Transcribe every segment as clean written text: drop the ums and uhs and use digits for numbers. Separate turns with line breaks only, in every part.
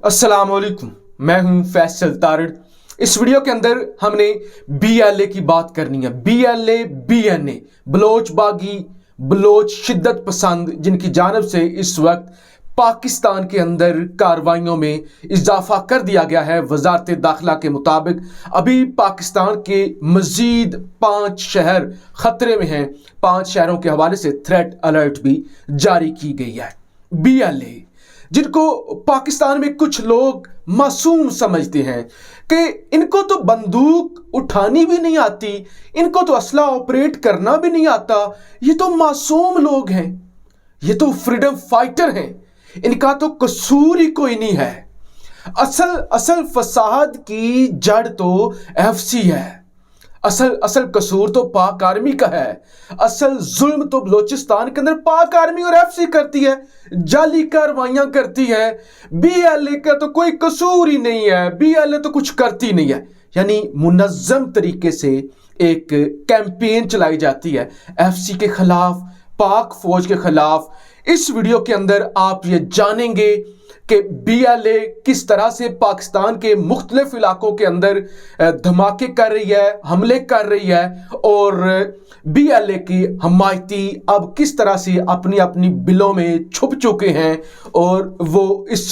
अस्सलामुअलैकुम, मैं हूं फैसल तारड़। इस वीडियो के अंदर हमने BLA की बात करनी है। BLA BNA बलोच बागी, बलोच शिद्दत पसंद, जिनकी जानब से इस वक्त पाकिस्तान के अंदर कार्रवाइयों में इजाफा कर दिया गया है। वजारत दाखिला के मुताबिक अभी पाकिस्तान के मजीद 5 शहर खतरे में हैं। 5 शहरों के हवाले से थ्रेट अलर्ट भी जारी की गई है। BLA, जिनको पाकिस्तान में कुछ लोग मासूम समझते हैं कि इनको तो बंदूक उठानी भी नहीं आती, इनको तो असला ऑपरेट करना भी नहीं आता, ये तो मासूम लोग हैं, ये तो फ्रीडम फाइटर हैं, इनका तो कसूर ही कोई नहीं है। असल फसाद की जड़ तो FC है। असल कसूर तो पाक आर्मी का है। असल जुल्म तो बलोचिस्तान के अंदर पाक आर्मी और FC करती है, जाली कार्रवाइयां करती है। BLA का तो कोई कसूर ही नहीं है, BLA तो कुछ करती नहीं है। यानी मुनज़्ज़म तरीके से एक कैंपेन चलाई जाती है FC के खिलाफ, पाक फौज के खिलाफ। इस वीडियो के अंदर आप ये जानेंगे कि BLA किस तरह से पाकिस्तान के मुख्तलिफ इलाकों के अंदर धमाके कर रही है, हमले कर रही है, और BLA की हमायती अब किस तरह से अपनी अपनी बिलों में छुप चुके हैं, और वो इस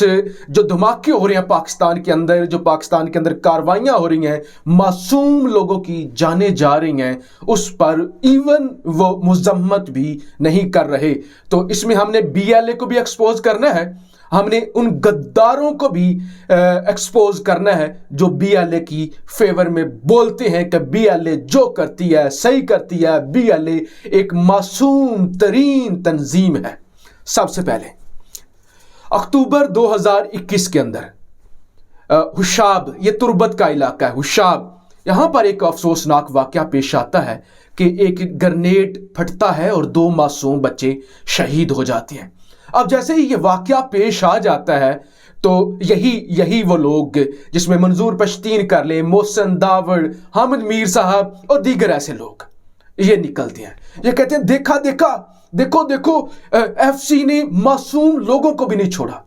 जो धमाके हो रहे हैं पाकिस्तान के अंदर, जो पाकिस्तान के अंदर कार्रवाइयाँ हो रही हैं, मासूम लोगों की जानें जा रही हैं, उस पर इवन वो मजम्मत भी नहीं कर रहे। तो इसमें हमने BLA को भी एक्सपोज करना है, हमने उन गद्दारों को भी एक्सपोज करना है जो BLA की फेवर में बोलते हैं कि BLA जो करती है सही करती है, BLA एक मासूम तरीन तंजीम है। सबसे पहले अक्टूबर 2021 के अंदर हुशाब, ये तुर्बत का इलाका है हुशाब, यहाँ पर एक अफसोसनाक वाकया पेश आता है कि एक ग्रेनेड फटता है और 2 मासूम बच्चे शहीद हो जाते हैं। अब जैसे ही ये वाकया पेश आ जाता है तो यही वो लोग, जिसमें मंजूर पश्तीन कर ले, मोहसिन दावड़, हामिद मीर साहब और दीगर ऐसे लोग, ये निकलते हैं, ये कहते हैं देखो FC ने मासूम लोगों को भी नहीं छोड़ा।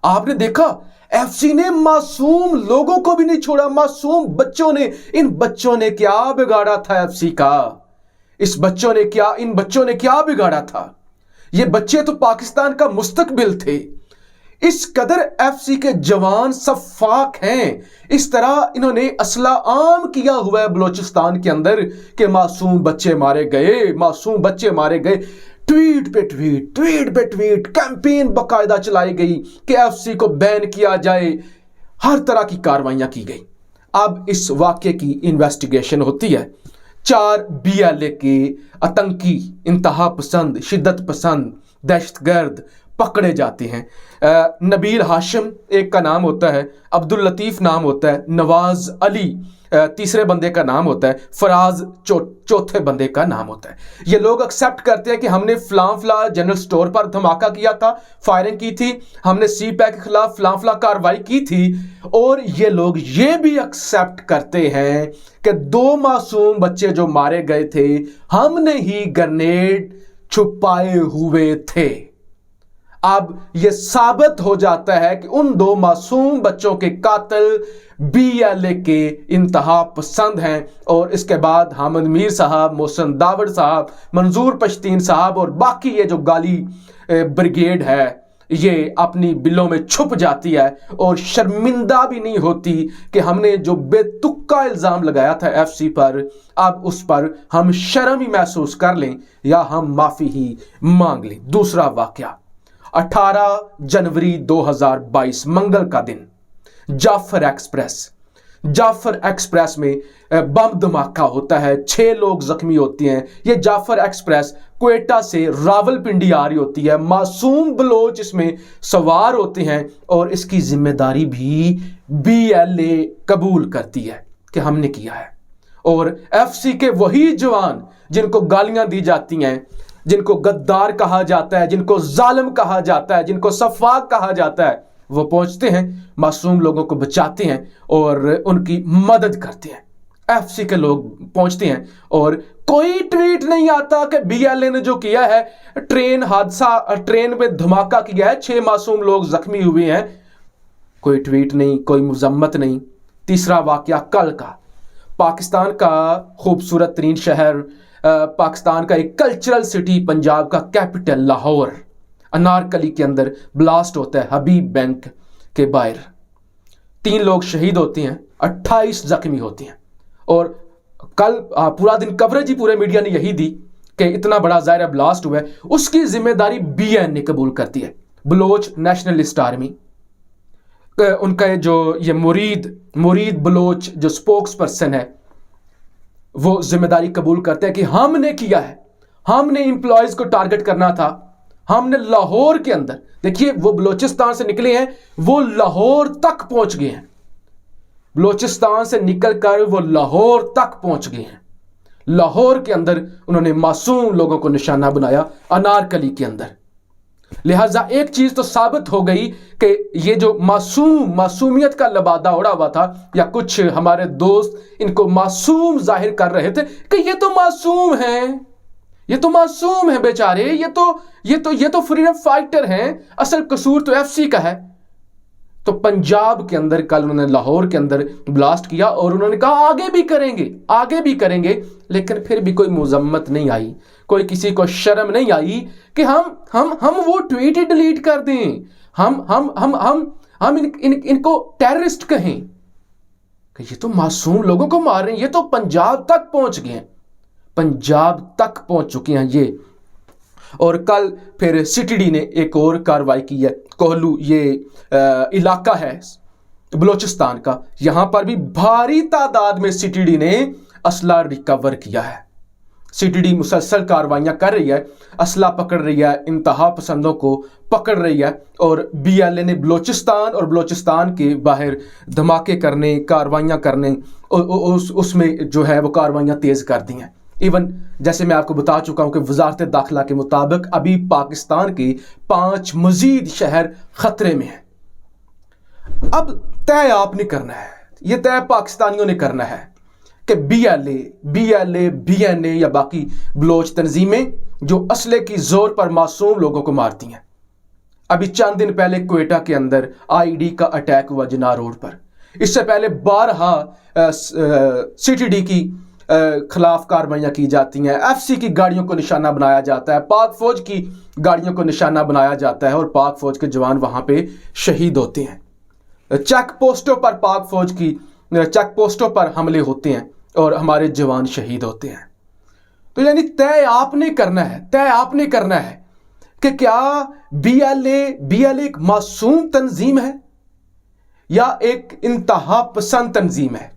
आपने देखा, FC ने मासूम लोगों को भी नहीं छोड़ा, मासूम बच्चों ने। इन बच्चों ने क्या बिगाड़ा था FC का? इन बच्चों ने क्या बिगाड़ा था? ये बच्चे तो पाकिस्तान का मुस्तकबिल थे। इस कदर FC के जवान सफाक हैं, इस तरह इन्होंने असला आम किया हुआ है बलोचिस्तान के अंदर कि मासूम बच्चे मारे गए। ट्वीट पे ट्वीट कैंपेन बाकायदा चलाई गई कि FC को बैन किया जाए, हर तरह की कार्रवाइयां की गई। अब इस वाक्य की इन्वेस्टिगेशन होती है। 4 BLA के आतंकी, इंतहा पसंद, शिद्दत पसंद, दहशतगर्द पकड़े जाते हैं। नबील हाशिम एक का नाम होता है, अब्दुल लतीफ़ नाम होता है, नवाज अली तीसरे बंदे का नाम होता है, फराज चौथे बंदे का नाम होता है। ये लोग एक्सेप्ट करते हैं कि हमने फलां जनरल स्टोर पर धमाका किया था, फायरिंग की थी, हमने CPAC के खिलाफ फलां कार्रवाई की थी, और ये लोग ये भी एक्सेप्ट करते हैं कि 2 मासूम बच्चे जो मारे गए थे, हमने ही ग्रेनेड छुपाए हुए थे। अब यह साबित हो जाता है कि उन 2 मासूम बच्चों के कातिल BLA के इंतहा पसंद हैं। और इसके बाद हामिद मीर साहब, मोहसिन दावड़ साहब, मंजूर पश्तीन साहब और बाकी ये जो गाली ब्रिगेड है, ये अपनी बिलों में छुप जाती है और शर्मिंदा भी नहीं होती कि हमने जो बेतुक्का इल्ज़ाम लगाया था FC पर, अब उस पर हम शर्म ही महसूस कर लें या हम माफ़ी ही मांग लें। दूसरा वाकया 18 जनवरी 2022 मंगल का दिन, जाफर एक्सप्रेस में बम धमाका होता है, 6 लोग जख्मी होते हैं। ये जाफर एक्सप्रेस क्वेटा से रावलपिंडी आ रही होती है, मासूम बलोच इसमें सवार होते हैं, और इसकी जिम्मेदारी भी BLA कबूल करती है कि हमने किया है। और FC के वही जवान जिनको गालियां दी जाती हैं, जिनको गद्दार कहा जाता है, जिनको जालिम कहा जाता है, जिनको सफाक कहा जाता है, वो पहुंचते हैं, मासूम लोगों को बचाते हैं और उनकी मदद करते हैं। FC के लोग पहुंचते हैं और कोई ट्वीट नहीं आता कि BLA ने जो किया है, ट्रेन में धमाका किया है, 6 मासूम लोग जख्मी हुए हैं, कोई ट्वीट नहीं, कोई मजम्मत नहीं। तीसरा वाकया कल का, पाकिस्तान का खूबसूरत तरीन शहर, पाकिस्तान का एक कल्चरल सिटी, पंजाब का कैपिटल लाहौर, अनारकली के अंदर ब्लास्ट होता है हबीब बैंक के बाहर। 3 लोग शहीद होते हैं, 28 जख्मी होते हैं। और कल पूरा दिन कवरेज ही पूरे मीडिया ने यही दी कि इतना बड़ा ज़ाहिर ब्लास्ट हुआ है, उसकी जिम्मेदारी BNA कबूल करती है, बलोच नेशनलिस्ट आर्मी। उनका जो ये मुरीद बलोच जो स्पोक्स पर्सन है, वो जिम्मेदारी कबूल करते हैं कि हमने किया है, हमने एम्प्लॉयज को टारगेट करना था, हमने लाहौर के अंदर, देखिए वो बलोचिस्तान से निकले हैं, वो लाहौर तक पहुंच गए हैं, बलोचिस्तान से निकलकर वो लाहौर तक पहुंच गए हैं। लाहौर के अंदर उन्होंने मासूम लोगों को निशाना बनाया, अनारकली के अंदर। लिहाजा एक चीज तो साबित हो गई कि ये जो मासूमियत का लबादा उड़ा हुआ था, या कुछ हमारे दोस्त इनको मासूम जाहिर कर रहे थे कि ये तो मासूम हैं, ये तो मासूम है बेचारे, ये तो फ्रीडम फाइटर हैं, असल कसूर तो FC का है। तो पंजाब के अंदर कल उन्होंने लाहौर के अंदर ब्लास्ट किया और उन्होंने कहा आगे भी करेंगे, लेकिन फिर भी कोई मजम्मत नहीं आई, कोई किसी को शर्म नहीं आई कि हम वो ट्वीट ही डिलीट कर दें, हम इनको टेररिस्ट कहें कि ये तो मासूम लोगों को मार रहे हैं, ये तो पंजाब तक पहुंच गए हैं, पंजाब तक पहुंच चुके हैं ये। और कल फिर CTD ने एक और कार्रवाई की है, कोहलू ये इलाका है बलोचिस्तान का, यहां पर भी भारी तादाद में CTD ने असला रिकवर किया है। CTD मुसलसल कार्रवाइयां कर रही है, असला पकड़ रही है, इंतहा पसंदों को पकड़ रही है, और BLA ने बलोचिस्तान और बलोचिस्तान के बाहर धमाके करने, कार्रवाइयां करने, उसमें जो है वो कार्रवाइयां तेज कर दी हैं। इवन जैसे मैं आपको बता चुका हूं कि वजारत दाखिला के मुताबिक अभी पाकिस्तान के 5 मजीद शहर खतरे में हैं। अब तय आपने करना है, ये तय पाकिस्तानियों ने करना है कि BLA, BNA या बाकी बलोच तंजीमें जो असले की जोर पर मासूम लोगों को मारती हैं। अभी चंद दिन पहले क्वेटा के अंदर IED का अटैक हुआ जिन्ना रोड पर, इससे पहले 12 CTD की खिलाफ कार्रवाइयां की जाती हैं, FC की गाड़ियों को निशाना बनाया जाता है, पाक फौज की गाड़ियों को निशाना बनाया जाता है और पाक फौज के जवान वहां पे शहीद होते हैं। चेक पोस्टों पर पाक फौज की चेक पोस्टों पर हमले होते हैं और हमारे जवान शहीद होते हैं। तो यानी तय आपने करना है कि क्या BLA एक मासूम तंजीम है या एक इंतहा पसंद तंजीम है?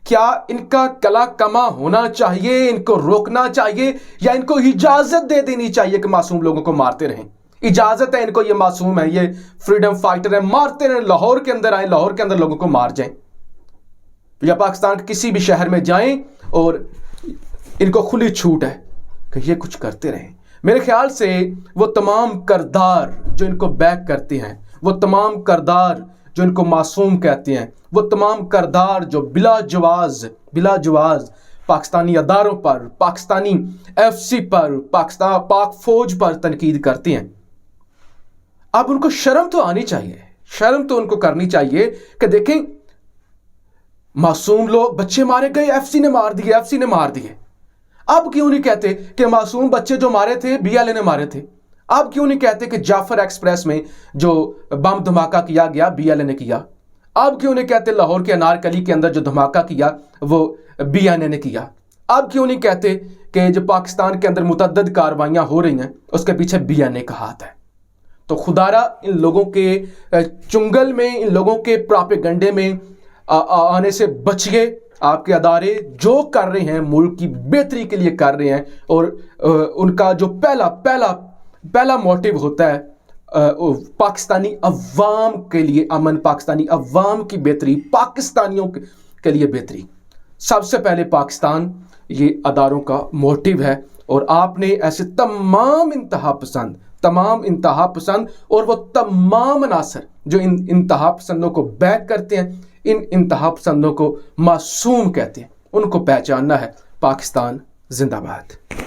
क्या इनका कला कमा होना चाहिए, इनको रोकना चाहिए, या इनको इजाजत दे देनी चाहिए कि मासूम लोगों को मारते रहें? इजाजत है इनको, ये मासूम है, ये फ्रीडम फाइटर है, मारते रहें, लाहौर के अंदर आए, लाहौर के अंदर लोगों को मार जाएं, या पाकिस्तान के किसी भी शहर में जाएं और इनको खुली छूट है कि ये कुछ करते रहें। मेरे ख्याल से वो तमाम करदार जो इनको बैक करते हैं, वो तमाम करदार जो इनको मासूम कहते हैं, वो तमाम करदार जो बिला जवाज पाकिस्तानी अदारों पर, पाकिस्तानी FC पर, पाक फौज पर तनकीद करते हैं, अब उनको शर्म तो आनी चाहिए, शर्म तो उनको करनी चाहिए कि देखें मासूम लोग, बच्चे मारे गए, FC ने मार दिए। अब क्यों नहीं कहते कि मासूम बच्चे जो मारे थे BLA ने मारे थे? अब क्यों नहीं कहते कि जाफर एक्सप्रेस में जो बम धमाका किया गया BLA ने किया? अब क्यों नहीं कहते लाहौर के अनारकली के अंदर जो धमाका किया वो BNA ने किया? अब क्यों नहीं कहते कि जो पाकिस्तान के अंदर मुतअद्दिद कार्रवाइयां हो रही हैं उसके पीछे BNA का हाथ है? तो खुदारा इन लोगों के चुंगल में, इन लोगों के प्रोपेगेंडे में आने से बचिए। आपके अदारे जो कर रहे हैं मुल्क की बेहतरी के लिए कर रहे हैं, और उनका जो पहला मोटिव होता है पाकिस्तानी अवाम के लिए अमन, पाकिस्तानी अवाम की बेहतरी, पाकिस्तानियों के लिए बेहतरी, सबसे पहले पाकिस्तान ये अदारों का मोटिव है। और आपने ऐसे तमाम इंतहा पसंद और वो तमाम अनासर जो इन इंतहा पसंदों को बैक करते हैं, इन इंतहा पसंदों को मासूम कहते हैं, उनको पहचानना है। पाकिस्तान जिंदाबाद।